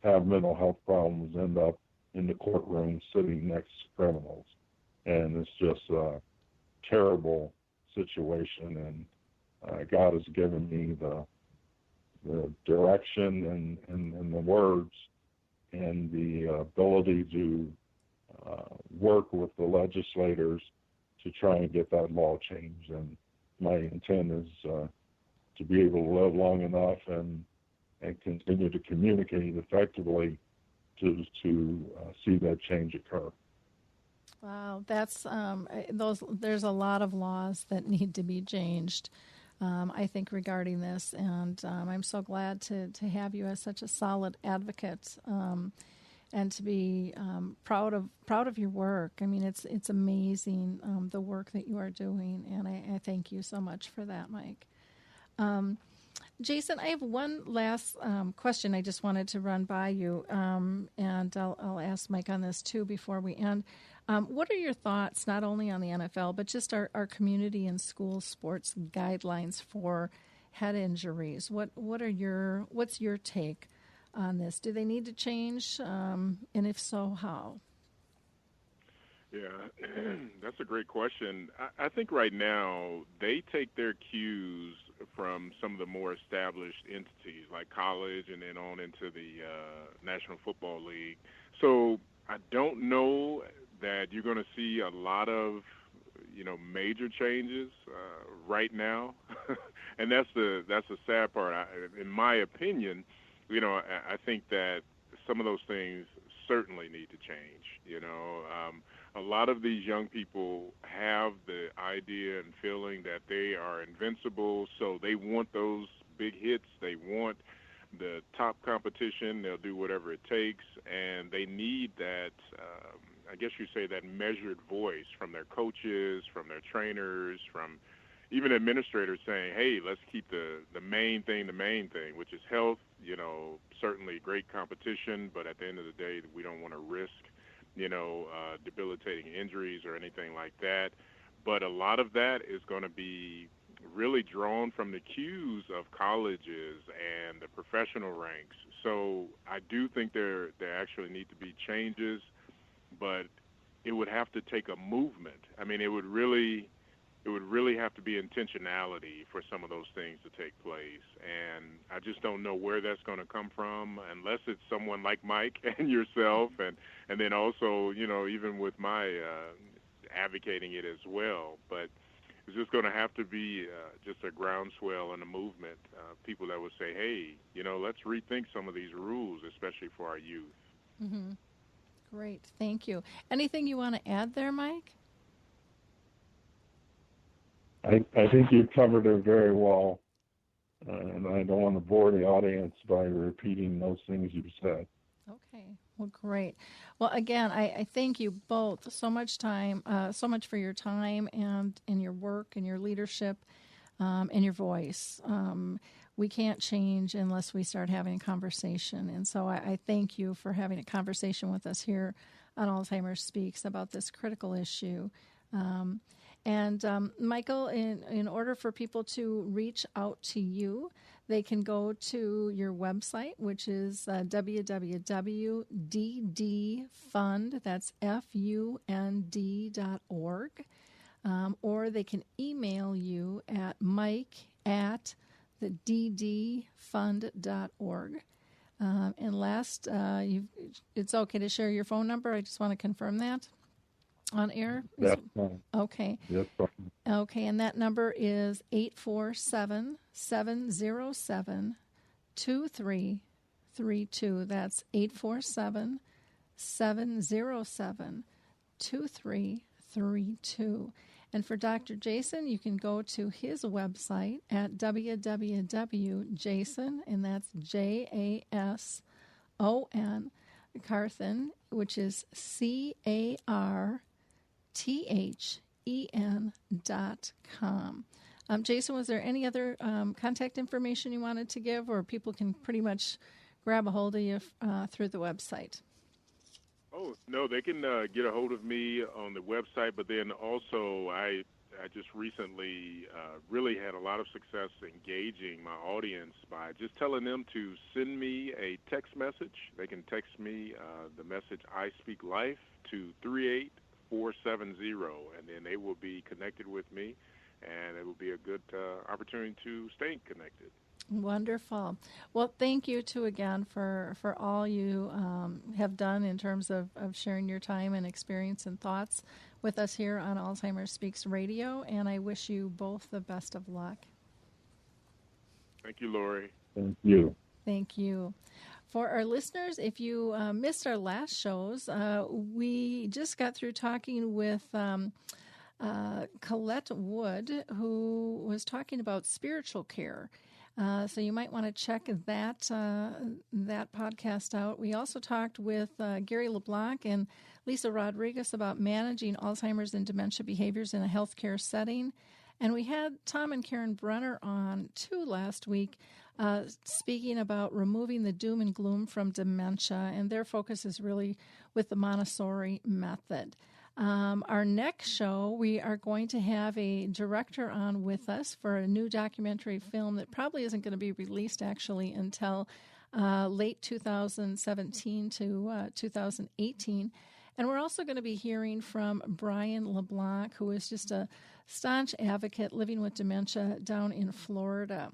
have mental health problems end up in the courtroom sitting next to criminals. And it's just a terrible situation. And God has given me the direction and the words and the ability to work with the legislators to try and get that law changed. And my intent is to be able to live long enough and continue to communicate effectively to see that change occur. Wow, that's there's a lot of laws that need to be changed, I think, regarding this, and I'm so glad to have you as such a solid advocate, and to be proud of your work. I mean, it's amazing, the work that you are doing, and I thank you so much for that, Mike. Jason, I have one last question I just wanted to run by you, and I'll ask Mike on this too before we end. What are your thoughts, not only on the NFL, but just our community and school sports guidelines for head injuries? What's your take on this? Do they need to change, and if so, how? Yeah, that's a great question. I think right now they take their cues from some of the more established entities like college and then on into the National Football League. So I don't know that you're going to see a lot of, major changes right now. And that's the sad part. In my opinion, I think that some of those things certainly need to change. A lot of these young people have the idea and feeling that they are invincible, so they want those big hits. They want the top competition. They'll do whatever it takes, and they need that, I guess you say, that measured voice from their coaches, from their trainers, from even administrators saying, hey, let's keep the main thing, which is health, certainly great competition, but at the end of the day, we don't want to risk debilitating injuries or anything like that. But a lot of that is going to be really drawn from the cues of colleges and the professional ranks. So I do think there actually need to be changes, but it would have to take a movement. I mean, it would really have to be intentionality for some of those things to take place. And I just don't know where that's going to come from unless it's someone like Mike and yourself, and then also, even with my advocating it as well. But it's just going to have to be just a groundswell and a movement, people that would say, hey, let's rethink some of these rules, especially for our youth. Mm-hmm. Great. Thank you. Anything you want to add there, Mike? I think you covered it very well, and I don't want to bore the audience by repeating those things you said. Okay. Well, great. Well, again, I thank you both so much for your time and your work and your leadership, and your voice. We can't change unless we start having a conversation. And so I thank you for having a conversation with us here on Alzheimer's Speaks about this critical issue. And Michael, in order for people to reach out to you, they can go to your website, which is www.ddfund, that's FUND.org, or they can email you at mike@theddfund.org. And last, it's okay to share your phone number. I just want to confirm that on air. That's fine. Okay. That's fine. Okay, and that number is 847-707-2332. That's 847-707-2332. And for Dr. Jason, you can go to his website at www.jason, and that's JASON, Carthen, which is CARTHEN.com. Jason, was there any other contact information you wanted to give, or people can pretty much grab a hold of you through the website? Oh, no, they can get a hold of me on the website, but then also I just recently really had a lot of success engaging my audience by just telling them to send me a text message. They can text me the message I Speak Life to 38470, and then they will be connected with me, and it will be a good opportunity to stay connected. Wonderful. Well, thank you, too, again, for all you have done in terms of sharing your time and experience and thoughts with us here on Alzheimer's Speaks Radio, and I wish you both the best of luck. Thank you, Lori. Thank you. Thank you. For our listeners, if you missed our last shows, we just got through talking with Colette Wood, who was talking about spiritual care. So you might want to check that podcast out. We also talked with Gary LeBlanc and Lisa Rodriguez about managing Alzheimer's and dementia behaviors in a healthcare setting. And we had Tom and Karen Brenner on, too, last week, speaking about removing the doom and gloom from dementia. And their focus is really with the Montessori method. Our next show, we are going to have a director on with us for a new documentary film that probably isn't going to be released, actually, until late 2017 to 2018. And we're also going to be hearing from Brian LeBlanc, who is just a staunch advocate living with dementia down in Florida.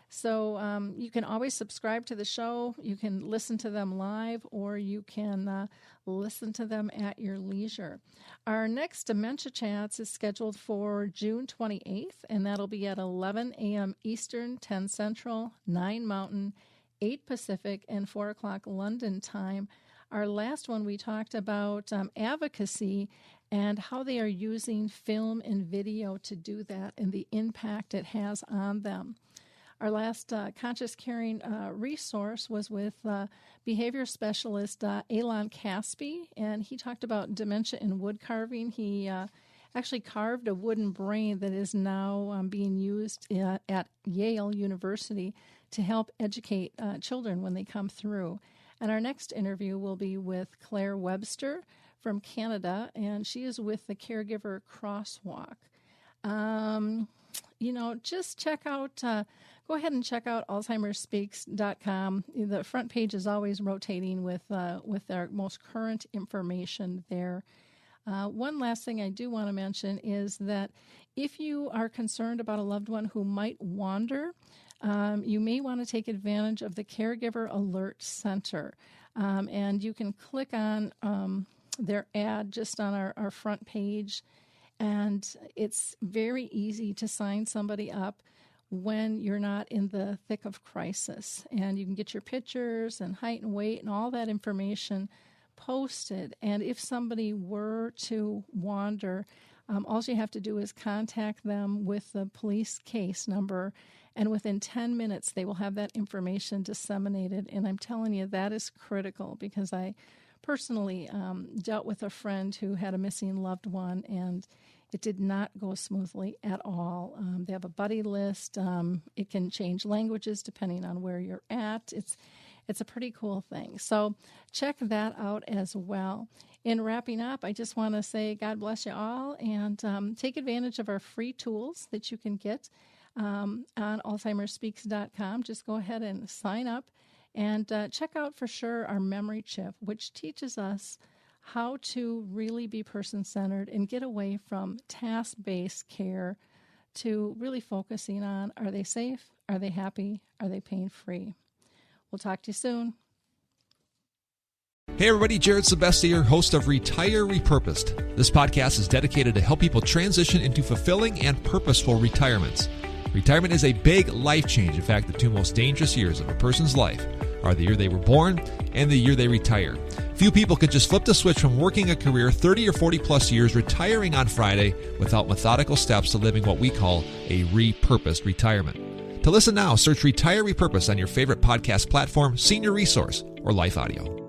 So you can always subscribe to the show. You can listen to them live, or you can listen to them at your leisure. Our next Dementia Chats is scheduled for June 28th, and that'll be at 11 a.m. Eastern, 10 Central, 9 Mountain, 8 Pacific, and 4 o'clock London time. Our last one, we talked about advocacy and how they are using film and video to do that and the impact it has on them. Our last Conscious Caring resource was with behavior specialist Alon Caspi, and he talked about dementia in wood carving. He actually carved a wooden brain that is now being used at Yale University to help educate children when they come through. And our next interview will be with Claire Webster from Canada, and she is with the Caregiver Crosswalk. Just check out, go ahead and check out AlzheimersSpeaks.com. The front page is always rotating with our most current information there. One last thing I do want to mention is that if you are concerned about a loved one who might wander, you may want to take advantage of the Caregiver Alert Center. And you can click on their ad just on our front page. And it's very easy to sign somebody up when you're not in the thick of crisis. And you can get your pictures and height and weight and all that information posted. And if somebody were to wander, all you have to do is contact them with the police case number, and within 10 minutes they will have that information disseminated. And I'm telling you, that is critical, because I personally dealt with a friend who had a missing loved one, and it did not go smoothly at all. They have a buddy list. It can change languages depending on where you're at. It's a pretty cool thing. So check that out as well. In wrapping up, I just want to say God bless you all, and take advantage of our free tools that you can get on AlzheimersSpeaks.com. Just go ahead and sign up, and check out for sure our memory chip, which teaches us how to really be person-centered and get away from task-based care to really focusing on, are they safe? Are they happy? Are they pain-free? We'll talk to you soon. Hey everybody, Jared Sebestier, host of Retire Repurposed. This podcast is dedicated to help people transition into fulfilling and purposeful retirements. Retirement is a big life change. In fact, the two most dangerous years of a person's life are the year they were born and the year they retire. Few people could just flip the switch from working a career 30 or 40 plus years, retiring on Friday, without methodical steps to living what we call a repurposed retirement. To listen now, search Retire Repurposed on your favorite podcast platform, Senior Resource, or Life Audio.